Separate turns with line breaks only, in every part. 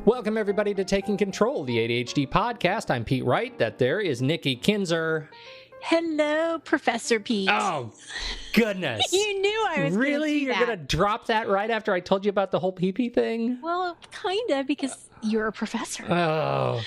Welcome, everybody, to Taking Control, the ADHD Podcast. I'm Pete Wright. That there is Nikki Kinzer.
Hello, Professor Pete.
Oh, goodness.
You knew I was
Really? You're going to drop that right after I told you about the whole pee-pee thing?
Well, kind of, because you're a professor.
Oh.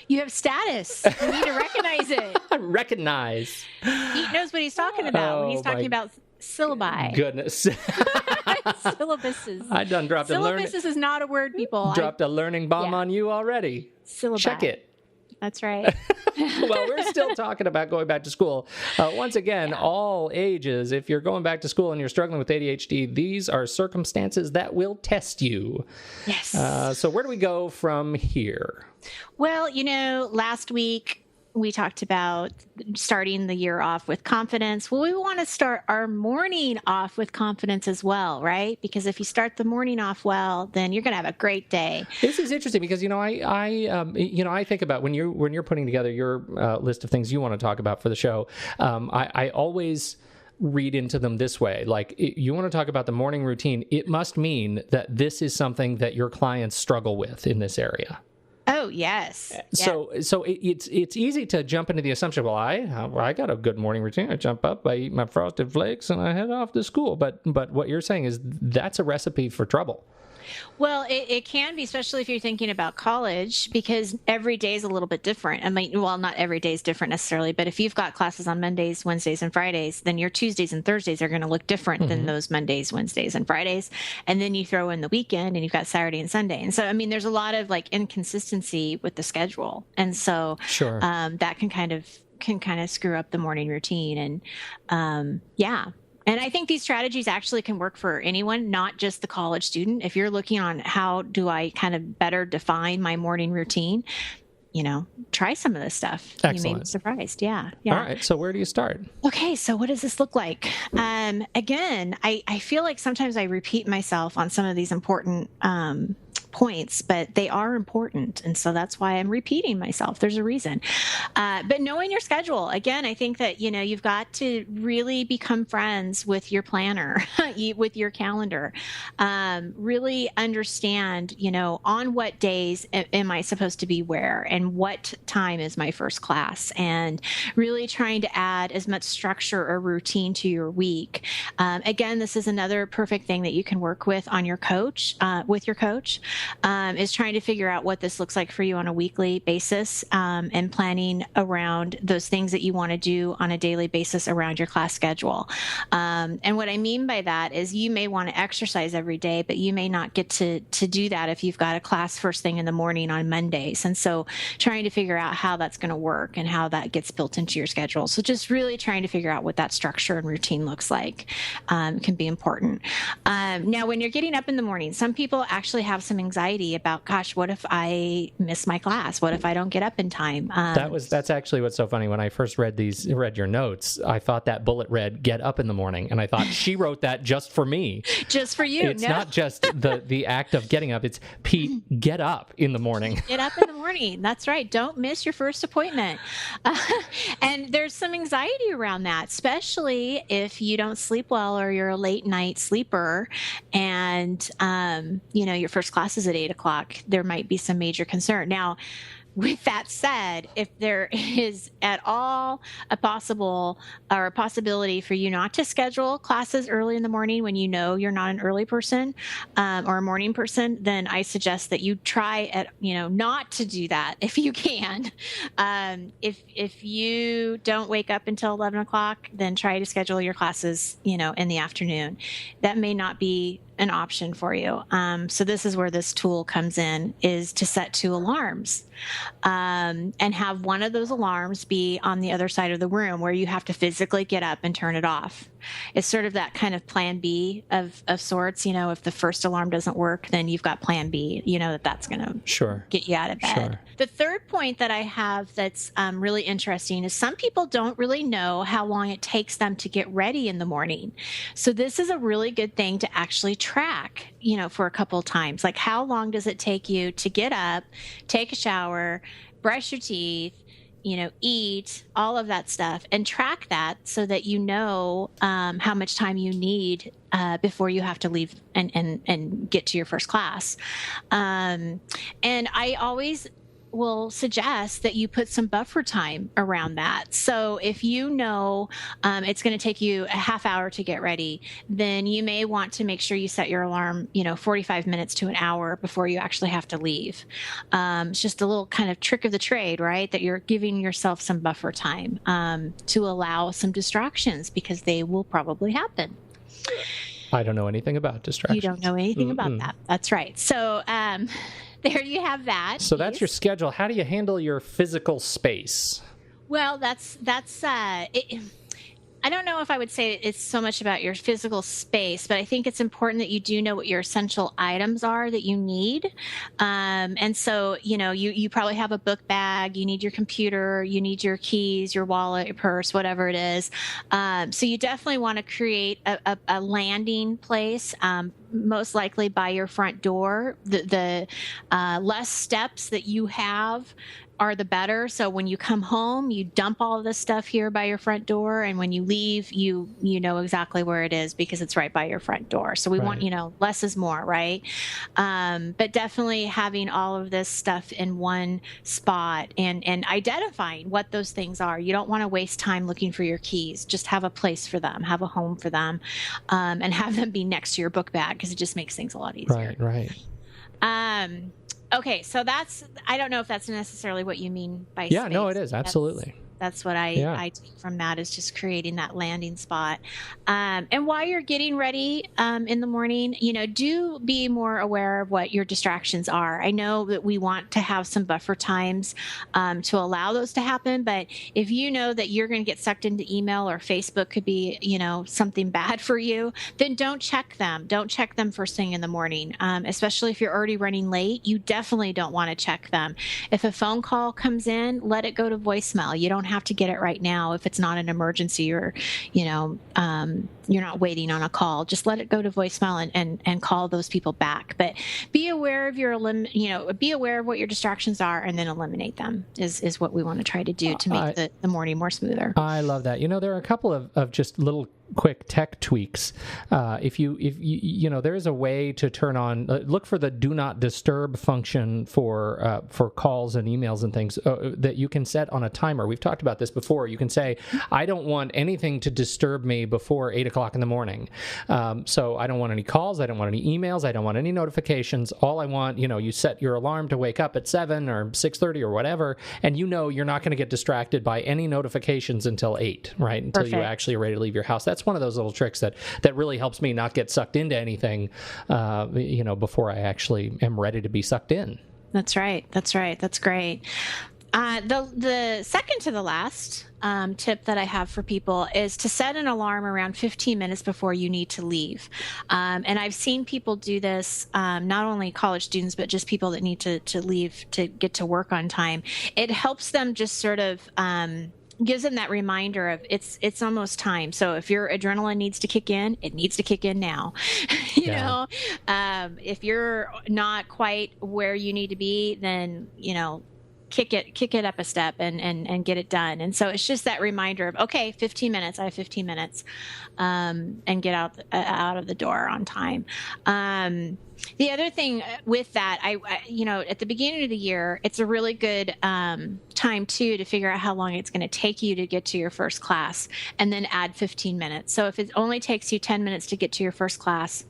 You have status. You need to recognize it.
Recognize.
Pete knows what he's talking about when he's talking about syllabi.
Goodness.
Syllabuses.
I done dropped
Syllabuses is not a word, people.
Dropped a learning bomb on you already.
Syllabi.
Check it.
That's right.
Well, we're still talking about going back to school. Once again, all ages, if you're going back to school and you're struggling with ADHD, these are circumstances that will test you.
Yes.
So where do we go from here?
Well, last week we talked about starting the year off with confidence. Well, we want to start our morning off with confidence as well, right? Because if you start the morning off well, then you're going to have a great day.
This is interesting because I think about when you're putting together your list of things you want to talk about for the show. I always read into them this way: like, you want to talk about the morning routine, it must mean that this is something that your clients struggle with in this area.
Oh, yes.
So it's easy to jump into the assumption, well, I got a good morning routine. I jump up, I eat my Frosted Flakes, and I head off to school. But what you're saying is that's a recipe for trouble.
Well, it can be, especially if you're thinking about college, because every day is a little bit different. I mean, well, not every day is different necessarily, but if you've got classes on Mondays, Wednesdays, and Fridays, then your Tuesdays and Thursdays are going to look different than those Mondays, Wednesdays, and Fridays. And then you throw in the weekend and you've got Saturday and Sunday. And so, I mean, there's a lot of inconsistency with the schedule. And so that can kind of screw up the morning routine. And And I think these strategies actually can work for anyone, not just the college student. If you're looking on how do I kind of better define my morning routine, try some of this stuff.
Excellent.
You may be surprised. Yeah.
All right. So where do you start?
Okay. So what does this look like? Again, I feel like sometimes I repeat myself on some of these important points, but they are important. And so that's why I'm repeating myself. There's a reason. But knowing your schedule, again, I think that, you've got to really become friends with your planner, with your calendar, really understand, on what days am I supposed to be where and what time is my first class, and really trying to add as much structure or routine to your week. Again, this is another perfect thing that you can work with on your coach, with your coach. Is trying to figure out what this looks like for you on a weekly basis, and planning around those things that you want to do on a daily basis around your class schedule. And what I mean by that is you may want to exercise every day, but you may not get to do that if you've got a class first thing in the morning on Mondays. And so trying to figure out how that's going to work and how that gets built into your schedule. So just really trying to figure out what that structure and routine looks like can be important. Now, when you're getting up in the morning, some people actually have some anxiety about, gosh, what if I miss my class? What if I don't get up in time?
That's actually what's so funny. When I first read your notes, I thought that bullet read, get up in the morning. And I thought she wrote that just for me.
Just for you.
It's not just the act of getting up. It's, Pete, get up in the morning.
Get up in the morning. That's right. Don't miss your first appointment. And there's some anxiety around that, especially if you don't sleep well or you're a late night sleeper and, your first class is at 8:00. There might be some major concern. Now, with that said, if there is at all a possibility for you not to schedule classes early in the morning when you're not an early person or a morning person, then I suggest that you try not to do that if you can. If you don't wake up until 11:00, then try to schedule your classes, in the afternoon. That may not be an option for you. So this is where this tool comes in, is to set 2 alarms and have one of those alarms be on the other side of the room where you have to physically get up and turn it off. It's sort of that kind of plan B of sorts. If the first alarm doesn't work, then you've got plan B, that's going to get you out of bed.
Sure.
The third point that I have that's really interesting is some people don't really know how long it takes them to get ready in the morning. So this is a really good thing to actually track, for a couple of times. Like, how long does it take you to get up, take a shower, brush your teeth, eat, all of that stuff, and track that so that you know how much time you need before you have to leave and get to your first class. And I always will suggest that you put some buffer time around that. So if you know it's going to take you a half hour to get ready, then you may want to make sure you set your alarm, 45 minutes to an hour before you actually have to leave. It's just a little kind of trick of the trade, right? That you're giving yourself some buffer time to allow some distractions, because they will probably happen.
I don't know anything about distractions.
You don't know anything about that. That's right. So, there you have that.
So that's your schedule. How do you handle your physical space?
Well, that's I don't know if I would say it's so much about your physical space, but I think it's important that you do know what your essential items are that you need. And so, you probably have a book bag, you need your computer, you need your keys, your wallet, your purse, whatever it is. So you definitely want to create a landing place, most likely by your front door. The less steps that you have are the better. So when you come home, you dump all of this stuff here by your front door, and when you leave, you know exactly where it is because it's right by your front door. So we want, less is more, right? But definitely having all of this stuff in one spot and identifying what those things are. You don't want to waste time looking for your keys. Just have a place for them, have a home for them, and have them be next to your book bag, because it just makes things a lot easier.
Right.
Okay, so I don't know if that's necessarily what you mean by
space.
Yeah,
no, it is. Absolutely.
That's what I take from that, is just creating that landing spot. And while you're getting ready in the morning, do be more aware of what your distractions are. I know that we want to have some buffer times to allow those to happen, but if you know that you're going to get sucked into email, or Facebook could be, something bad for you, then don't check them. Don't check them first thing in the morning, especially if you're already running late. You definitely don't want to check them. If a phone call comes in, let it go to voicemail. You don't have to get it right now if it's not an emergency, or you're not waiting on a call. Just let it go to voicemail and call those people back. But be aware of be aware of what your distractions are, and then eliminate them is what we want to try to do to make the morning more smoother.
I love that. There are a couple of just little quick tech tweaks. If you there is a way to turn on, look for the do not disturb function for calls and emails and things that you can set on a timer. We've talked about this before. You can say, I don't want anything to disturb me before 8 o'clock in the morning. So I don't want any calls. I don't want any emails. I don't want any notifications. All I want, you set your alarm to wake up at 7 or 6:30 or whatever, and you're not going to get distracted by any notifications until 8, right? Until
Perfect.
You actually are ready to leave your house. That's one of those little tricks that really helps me not get sucked into anything, before I actually am ready to be sucked in.
That's right. That's great. The second to the last tip that I have for people is to set an alarm around 15 minutes before you need to leave. And I've seen people do this, not only college students, but just people that need to leave to get to work on time. It helps them just sort of gives them that reminder of it's almost time. So if your adrenaline needs to kick in, it needs to kick in now. If you're not quite where you need to be, then kick it up a step and get it done. And so it's just that reminder of, okay, 15 minutes, I have 15 minutes, and get out of the door on time. The other thing with that, I at the beginning of the year, it's a really good time too to figure out how long it's going to take you to get to your first class, and then add 15 minutes. So if it only takes you 10 minutes to get to your first class,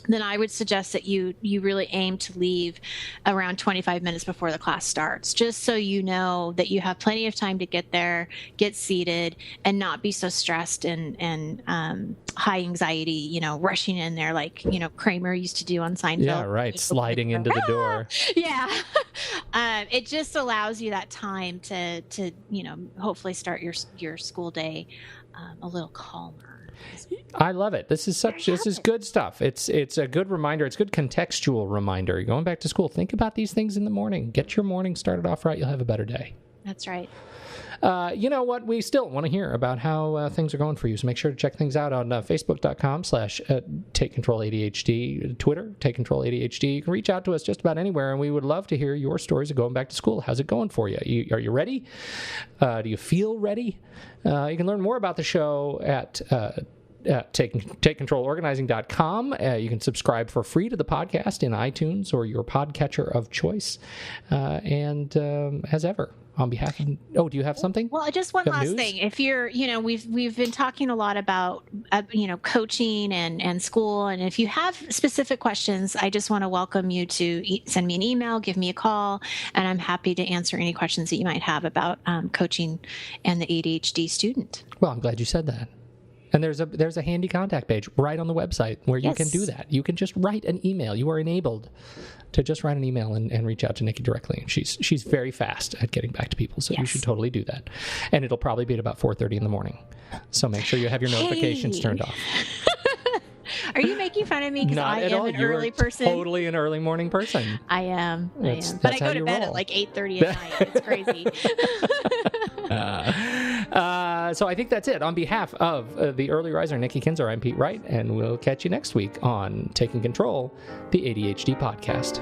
then I would suggest that you really aim to leave around 25 minutes before the class starts, just so you know that you have plenty of time to get there, get seated, and not be so stressed and high anxiety, rushing in there like, Kramer used to do on Seinfeld.
Yeah, right. Sliding into the door.
Yeah. It just allows you that time to hopefully start your school day a little calmer.
I love it. This is good stuff. It's a good reminder. It's a good contextual reminder. You're going back to school. Think about these things in the morning. Get your morning started off right. You'll have a better day.
That's right.
You know what? We still want to hear about how things are going for you. So make sure to check things out on Facebook.com/Take Control ADHD, Twitter, Take Control ADHD. You can reach out to us just about anywhere, and we would love to hear your stories of going back to school. How's it going for you? Are you ready? Do you feel ready? You can learn more about the show at TakeControlOrganizing.com. You can subscribe for free to the podcast in iTunes or your podcatcher of choice. And as ever, on behalf of... Oh, do you have something?
Well, just one last thing. If you're, we've been talking a lot about, coaching and school. And if you have specific questions, I just want to welcome you to send me an email, give me a call, and I'm happy to answer any questions that you might have about coaching and the ADHD student.
Well, I'm glad you said that. And there's a handy contact page right on the website where you can do that. You can just write an email. You are enabled to just write an email and reach out to Nikki directly. And she's very fast at getting back to people, so you should totally do that. And it'll probably be at about 4:30 in the morning. So make sure you have your notifications turned off.
Are you making fun of me because I am an early person?
Totally an early morning person.
I am. But I go to bed at like 8:30 at night. It's crazy.
So I think that's it. On behalf of the early riser, Nikki Kinzer, I'm Pete Wright, and we'll catch you next week on Taking Control, the ADHD Podcast.